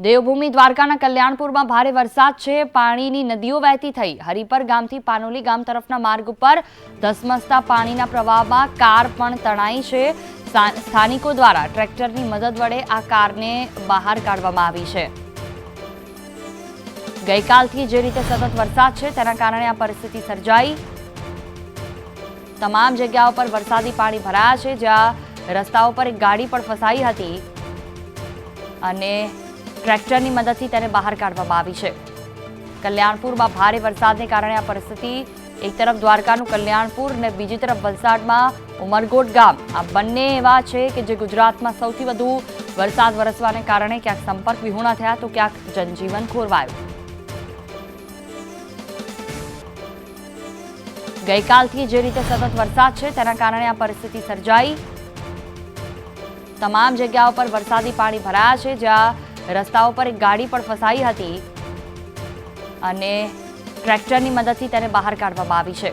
દેવભૂમિ દ્વારકાના કલ્યાણપુરમાં ભારે વરસાદ છે। પાણીની નદીઓ વહેતી થઈ। હરિપર ગામથી પાનોલી ગામ તરફના માર્ગ ઉપર ધસમસતા પાણીના પ્રવાહમાં કાર પણ તણાઈ છે। સ્થાનિકો દ્વારા ટ્રેક્ટરની મદદ વડે આ કારને બહાર કાઢવામાં આવી છે। ગઈકાલથી જે રીતે સતત વરસાદ છે તેના કારણે આ પરિસ્થિતિ સર્જાઈ। તમામ જગ્યાઓ પર વરસાદી પાણી ભરાયા છે, જ્યાં રસ્તાઓ પર એક ગાડી પણ ફસાઈ હતી અને ટ્રેક્ટરની મદદથી તેને બહાર કાઢવામાં આવી છે। કલ્યાણપુરમાં ભારે વરસાદને કારણે આ પરિસ્થિતિ, એક તરફ દ્વારકાનું કલ્યાણપુર અને બીજી તરફ વલસાડમાં ઉમરગોટ ગામ, આ બંને એવા છે કે જે ગુજરાતમાં સૌથી વધુ વરસાદ વરસવાને કારણે ક્યાંક સંપર્ક વિહોણા થયા તો ક્યાંક જનજીવન ખોરવાયું। ગઈકાલથી જે રીતે સતત વરસાદ છે તેના કારણે આ પરિસ્થિતિ સર્જાઈ। તમામ જગ્યાઓ પર વરસાદી પાણી ભરાયા છે, જ્યાં રસ્તાઓ પર એક ગાડી પણ ફસાઈ હતી અને ટ્રેક્ટરની મદદથી તેને બહાર કાઢવામાં આવી છે।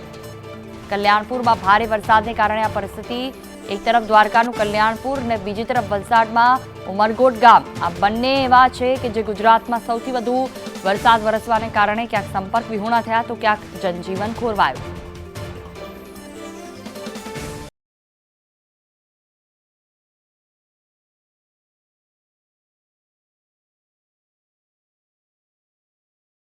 કલ્યાણપુરમાં ભારે વરસાદને કારણે આ પરિસ્થિતિ, એક તરફ દ્વારકાનું કલ્યાણપુર અને બીજી તરફ વલસાડમાં ઉમરગોટ ગામ, આ બંને એવા છે કે જે ગુજરાતમાં સૌથી વધુ વરસાદ વરસવાને કારણે ક્યાંક સંપર્ક વિહોણા થયા તો ક્યાંક જનજીવન ખોરવાયું।